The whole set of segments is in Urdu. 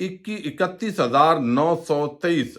31,923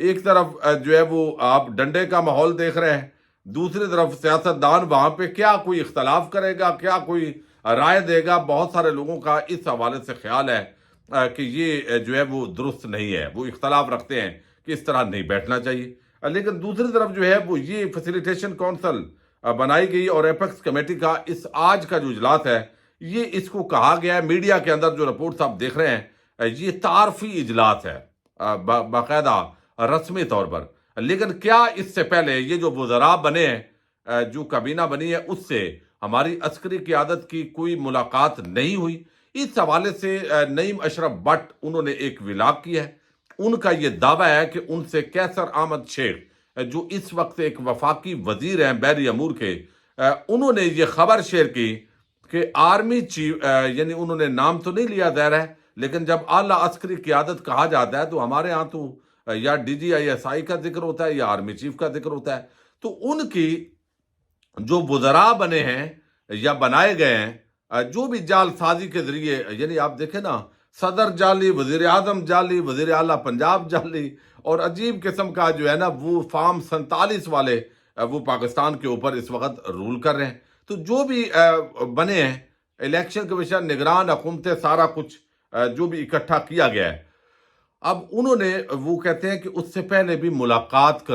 ایک طرف جو ہے وہ آپ ڈنڈے کا ماحول دیکھ رہے ہیں، دوسری طرف سیاستدان وہاں پہ کیا کوئی اختلاف کرے گا، کیا کوئی رائے دے گا. بہت سارے لوگوں کا اس حوالے سے خیال ہے کہ یہ جو ہے وہ درست نہیں ہے، وہ اختلاف رکھتے ہیں کہ اس طرح نہیں بیٹھنا چاہیے. لیکن دوسری طرف جو ہے وہ یہ فیسیلیٹیشن کونسل بنائی گئی، اور ایپیکس کمیٹی کا اس آج کا جو اجلاس ہے، یہ اس کو کہا گیا ہے میڈیا کے اندر جو رپورٹس آپ دیکھ رہے ہیں، یہ تعارفی اجلاس ہے باقاعدہ رسمی طور پر. لیکن کیا اس سے پہلے یہ جو وزراء بنے ہیں، جو کابینہ بنی ہے، اس سے ہماری عسکری قیادت کی کوئی ملاقات نہیں ہوئی؟ اس حوالے سے نعیم اشرف بٹ انہوں نے ایک ولاگ کی ہے. ان کا یہ دعویٰ ہے کہ ان سے کیسر احمد شیخ، جو اس وقت ایک وفاقی وزیر ہیں بحری امور کے، انہوں نے یہ خبر شیئر کی کہ آرمی چیف، یعنی انہوں نے نام تو نہیں لیا ظاہر ہے، لیکن جب اعلیٰ عسکری قیادت کہا جاتا ہے تو ہمارے ہاں تو یا D G I S I کا ذکر ہوتا ہے یا آرمی چیف کا ذکر ہوتا ہے. تو ان کی جو وزراء بنے ہیں یا بنائے گئے ہیں، جو بھی جال سازی کے ذریعے، یعنی آپ دیکھیں نا، صدر جعلی، وزیر اعظم جعلی، وزیر اعلیٰ پنجاب جعلی، اور عجیب قسم کا جو ہے نا وہ فارم 47 والے وہ پاکستان کے اوپر اس وقت رول کر رہے ہیں. تو جو بھی بنے ہیں، الیکشن کمیشن، نگران حکومتیں، سارا کچھ جو بھی اکٹھا کیا گیا ہے، اب انہوں نے، وہ کہتے ہیں کہ اس سے پہلے بھی ملاقات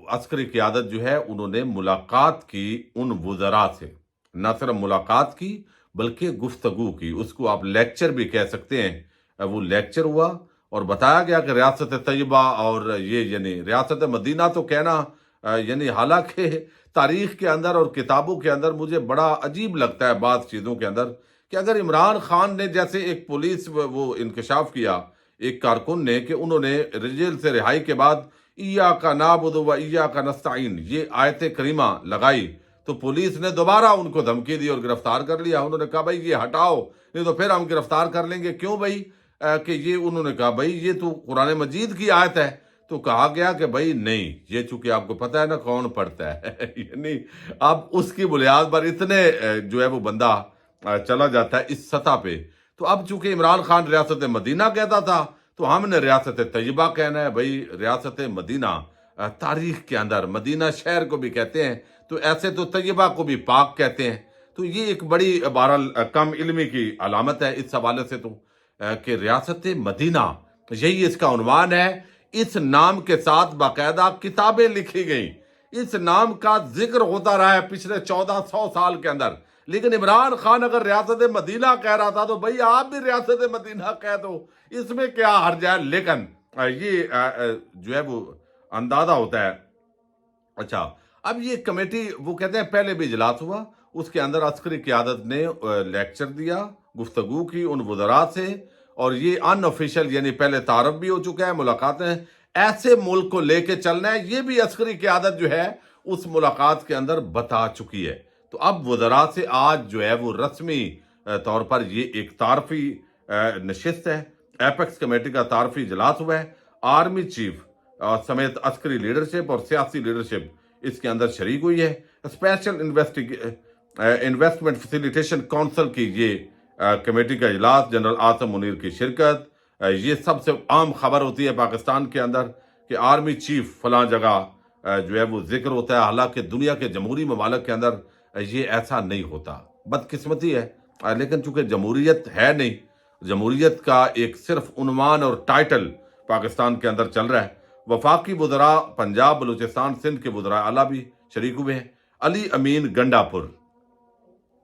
عسکری قیادت جو ہے انہوں نے ملاقات کی ان وزراء سے. نہ صرف ملاقات کی بلکہ گفتگو کی، اس کو آپ لیکچر بھی کہہ سکتے ہیں. وہ لیکچر ہوا اور بتایا گیا کہ ریاست طیبہ، اور یہ یعنی ریاست مدینہ تو کہنا، یعنی حالانکہ تاریخ کے اندر اور کتابوں کے اندر مجھے بڑا عجیب لگتا ہے بعض چیزوں کے اندر، کہ اگر عمران خان نے جیسے ایک پولیس وہ انکشاف کیا ایک کارکن نے کہ انہوں نے جیل سے رہائی کے بعد ایاک نعبد و ایاک نستعین یہ آیت کریمہ لگائی، تو پولیس نے دوبارہ ان کو دھمکی دی اور گرفتار کر لیا. انہوں نے کہا بھائی یہ ہٹاؤ، نہیں تو پھر ہم گرفتار کر لیں گے. کیوں بھائی؟ کہ یہ انہوں نے کہا بھائی یہ تو قرآن مجید کی آیت ہے. تو کہا گیا کہ بھائی نہیں، یہ چونکہ آپ کو پتہ ہے نا کون پڑھتا ہے یعنی اب اس کی بنیاد پر اتنے جو ہے وہ بندہ چلا جاتا ہے اس سطح پہ. تو اب چونکہ عمران خان ریاست مدینہ کہتا تھا تو ہم نے ریاست طیبہ کہنا ہے. بھائی ریاست مدینہ تاریخ کے اندر مدینہ شہر کو بھی کہتے ہیں، تو ایسے تو طیبہ کو بھی پاک کہتے ہیں. تو یہ ایک بڑی بہرحال کم علمی کی علامت ہے اس حوالے سے، تو کہ ریاست مدینہ یہی اس کا عنوان ہے. اس نام کے ساتھ باقاعدہ کتابیں لکھی گئیں، اس نام کا ذکر ہوتا رہا ہے پچھلے 1400 سال کے اندر. لیکن عمران خان اگر ریاست مدینہ کہہ رہا تھا تو بھئی آپ بھی ریاست مدینہ کہہ دو، اس میں کیا حرج ہے. لیکن یہ جو ہے وہ اندازہ ہوتا ہے. اچھا، اب یہ کمیٹی، وہ کہتے ہیں پہلے بھی اجلاس ہوا، اس کے اندر عسکری قیادت نے لیکچر دیا، گفتگو کی ان وزراء سے، اور یہ ان آفیشیل یعنی پہلے تعارف بھی ہو چکا ہے، ملاقاتیں ایسے ملک کو لے کے چلنا ہے، یہ بھی عسکری قیادت جو ہے اس ملاقات کے اندر بتا چکی ہے. تو اب وزراء سے آج جو ہے وہ رسمی طور پر یہ ایک تعارفی نشست ہے. ایپیکس کمیٹی کا تعارفی اجلاس ہوا ہے. آرمی چیف سمیت عسکری لیڈرشپ اور سیاسی لیڈرشپ اس کے اندر شریک ہوئی ہے. اسپیشل انویسٹمنٹ فیسیلیٹیشن کونسل کی یہ کمیٹی کا اجلاس، جنرل عاصم منیر کی شرکت. یہ سب سے عام خبر ہوتی ہے پاکستان کے اندر کہ آرمی چیف فلاں جگہ جو ہے وہ ذکر ہوتا ہے. حالانکہ دنیا کے جمہوری ممالک کے اندر یہ ایسا نہیں ہوتا، بدقسمتی ہے. لیکن چونکہ جمہوریت ہے نہیں، جمہوریت کا ایک صرف عنوان اور ٹائٹل پاکستان کے اندر چل رہا ہے. وفاقی وزراء پنجاب، بلوچستان، سندھ کے وزراء اعلیٰ بھی شریک ہوئے ہیں. علی امین گنڈا پور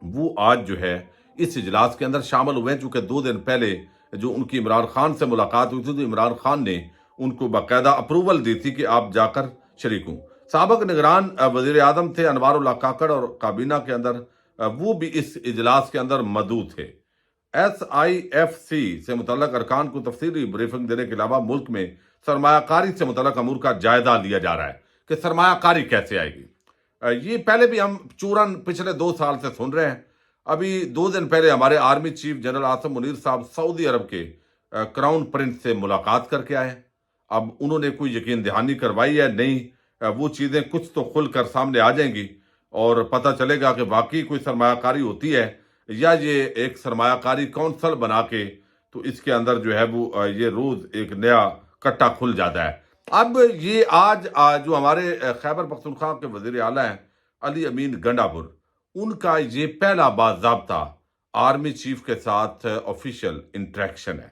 وہ آج جو ہے اس اجلاس کے اندر شامل ہوئے ہیں، چونکہ 2 دن پہلے جو ان کی عمران خان سے ملاقات ہوئی تھی تو عمران خان نے ان کو باقاعدہ اپروول دی تھی کہ آپ جا کر شریک ہوں. سابق نگران وزیر اعظم تھے انوار اللہ کاکڑ، اور کابینہ کے اندر وہ بھی اس اجلاس کے اندر موجود تھے. ایس آئی ایف سی سے متعلق ارکان کو تفصیلی بریفنگ دینے کے علاوہ ملک میں سرمایہ کاری سے متعلق امور کا جائزہ لیا جا رہا ہے کہ سرمایہ کاری کیسے آئے گی. یہ پہلے بھی ہم چورن پچھلے 2 سال سے سن رہے ہیں. ابھی 2 دن پہلے ہمارے army chief general Asim Munir صاحب سعودی عرب کے کراؤن پرنس سے ملاقات کر کے آئے. اب انہوں نے کوئی یقین دہانی کروائی ہے نہیں، وہ چیزیں کچھ تو کھل کر سامنے آ جائیں گی اور پتہ چلے گا کہ واقعی کوئی سرمایہ کاری ہوتی ہے یا یہ ایک سرمایہ کاری کونسل بنا کے تو اس کے اندر جو ہے وہ یہ روز ایک نیا کٹا کھل جاتا ہے. اب یہ آج جو ہمارے خیبر پختونخوا کے وزیر اعلیٰ ہیں علی امین گنڈا پور، ان کا یہ پہلا باضابطہ آرمی چیف کے ساتھ آفیشیل انٹریکشن ہے۔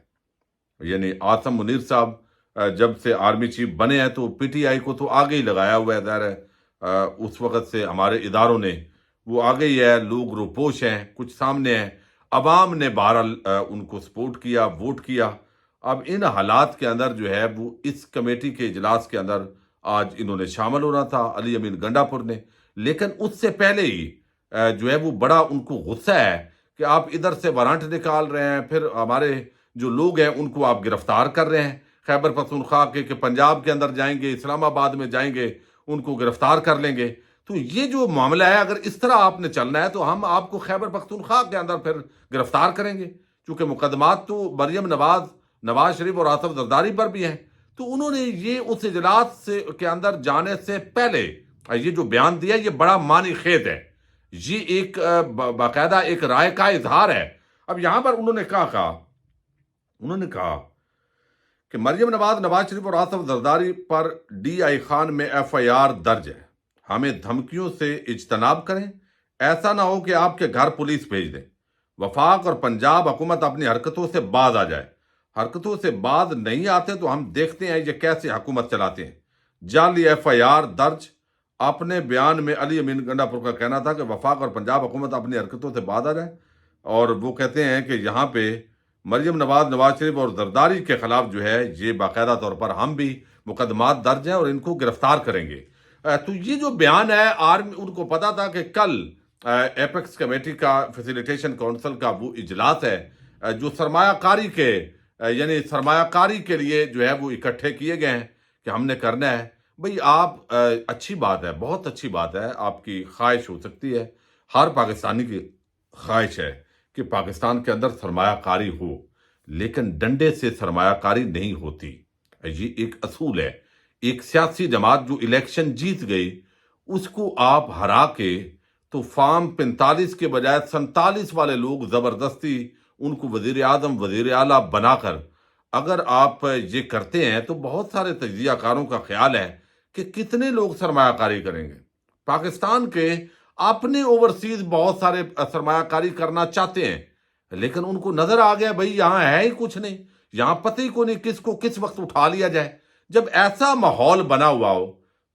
یعنی آصم منیر صاحب جب سے آرمی چیف بنے ہیں تو پی ٹی آئی کو تو آگے ہی لگایا ہوا ہے، ظاہر ہے اس وقت سے ہمارے اداروں نے وہ آگے ہی ہے، لوگ روپوش ہیں، کچھ سامنے ہیں، عوام نے بہرحال ان کو سپورٹ کیا، ووٹ کیا۔ اب ان حالات کے اندر جو ہے وہ اس کمیٹی کے اجلاس کے اندر آج انہوں نے شامل ہونا تھا علی امین گنڈا پور نے، لیکن اس سے پہلے ہی جو ہے وہ بڑا ان کو غصہ ہے کہ آپ ادھر سے وارنٹ نکال رہے ہیں، پھر ہمارے جو لوگ ہیں ان کو آپ گرفتار کر رہے ہیں خیبر پختونخوا کے، کہ پنجاب کے اندر جائیں گے، اسلام آباد میں جائیں گے، ان کو گرفتار کر لیں گے۔ تو یہ جو معاملہ ہے، اگر اس طرح آپ نے چلنا ہے تو ہم آپ کو خیبر پختونخوا کے اندر پھر گرفتار کریں گے، چونکہ مقدمات تو مریم نواز شریف اور آصف زرداری پر بھی ہیں۔ تو انہوں نے یہ اس اجلاس کے اندر جانے سے پہلے یہ جو بیان دیا، یہ بڑا معنی خیز ہے، یہ ایک باقاعدہ ایک رائے کا اظہار ہے۔ اب یہاں پر انہوں نے کہا کہ مریم نواز شریف اور آصف زرداری پر ڈی آئی خان میں ایف آئی آر درج ہے، ہمیں دھمکیوں سے اجتناب کریں، ایسا نہ ہو کہ آپ کے گھر پولیس بھیج دیں، وفاق اور پنجاب حکومت اپنی حرکتوں سے باز آ جائے، حرکتوں سے باز نہیں آتے تو ہم دیکھتے ہیں یہ کیسے حکومت چلاتے ہیں۔ جعلی ایف آئی آر درج۔ اپنے بیان میں علی امین گنڈا پور کا کہنا تھا کہ وفاق اور پنجاب حکومت اپنی حرکتوں سے باز آ جائے، اور وہ کہتے ہیں کہ یہاں پہ مریم نواز شریف اور زرداری کے خلاف جو ہے یہ باقاعدہ طور پر ہم بھی مقدمات درج ہیں اور ان کو گرفتار کریں گے۔ تو یہ جو بیان ہے، آرمی ان کو پتا تھا کہ کل ایپیکس کمیٹی کا فیسیلیٹیشن کونسل کا وہ اجلاس ہے جو سرمایہ کاری کے لیے جو ہے وہ اکٹھے کیے گئے ہیں کہ ہم نے کرنا ہے۔ بھئی آپ اچھی بات ہے، بہت اچھی بات ہے، آپ کی خواہش ہو سکتی ہے، ہر پاکستانی کی خواہش ہے کہ پاکستان کے اندر سرمایہ کاری ہو، لیکن ڈنڈے سے سرمایہ کاری نہیں ہوتی۔ یہ ایک اصول ہے۔ ایک سیاسی جماعت جو الیکشن جیت گئی، اس کو آپ ہرا کے تو فارم 45 کے بجائے 47 والے لوگ زبردستی ان کو وزیر اعظم وزیر اعلیٰ بنا کر اگر آپ یہ کرتے ہیں تو بہت سارے تجزیہ کاروں کا خیال ہے کہ کتنے لوگ سرمایہ کاری کریں گے۔ پاکستان کے اپنے اوورسیز بہت سارے سرمایہ کاری کرنا چاہتے ہیں، لیکن ان کو نظر آ گیا بھئی یہاں ہے ہی کچھ نہیں، یہاں پتہ ہی کو نہیں کس کو کس وقت اٹھا لیا جائے۔ جب ایسا ماحول بنا ہوا ہو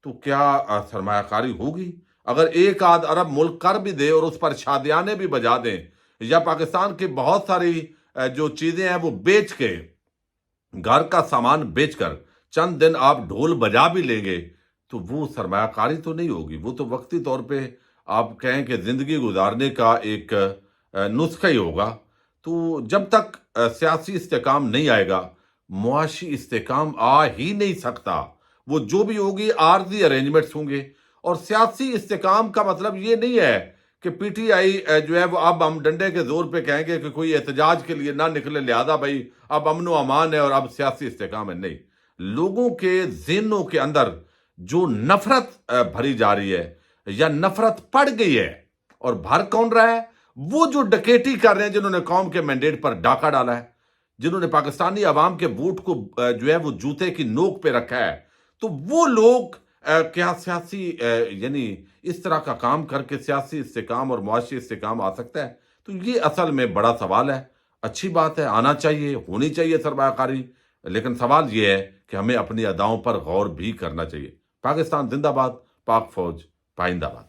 تو کیا سرمایہ کاری ہوگی؟ اگر ایک آدھ ارب ملک کر بھی دے اور اس پر شادیانے بھی بجا دیں، یا پاکستان کی بہت ساری جو چیزیں ہیں وہ بیچ کے، گھر کا سامان بیچ کر چند دن آپ ڈھول بجا بھی لیں گے تو وہ سرمایہ کاری تو نہیں ہوگی، وہ تو وقتی طور پہ آپ کہیں کہ زندگی گزارنے کا ایک نسخہ ہی ہوگا۔ تو جب تک سیاسی استحکام نہیں آئے گا، معاشی استحکام آ ہی نہیں سکتا۔ وہ جو بھی ہوگی عارضی ارینجمنٹس ہوں گے، اور سیاسی استحکام کا مطلب یہ نہیں ہے کہ پی ٹی آئی جو ہے وہ اب ہم ڈنڈے کے زور پہ کہیں گے کہ کوئی احتجاج کے لیے نہ نکلے، لہذا بھائی اب امن و امان ہے اور اب سیاسی استحکام ہے۔ نہیں، لوگوں کے ذہنوں کے اندر جو نفرت بھری جا رہی ہے یا نفرت پڑ گئی ہے، اور بھر کون رہا ہے؟ وہ جو ڈکیٹی کر رہے ہیں، جنہوں نے قوم کے مینڈیٹ پر ڈاکہ ڈالا ہے، جنہوں نے پاکستانی عوام کے ووٹ کو جو ہے وہ جوتے کی نوک پہ رکھا ہے، تو وہ لوگ کیا سیاسی یعنی اس طرح کا کام کر کے سیاسی استحکام اور معاشی استحکام آ سکتا ہے؟ تو یہ اصل میں بڑا سوال ہے۔ اچھی بات ہے، آنا چاہیے، ہونی چاہیے سرمایہ کاری، لیکن سوال یہ ہے کہ ہمیں اپنی اداؤں پر غور بھی کرنا چاہیے۔ پاکستان زندہ باد، پاک فوج پائندہ باد۔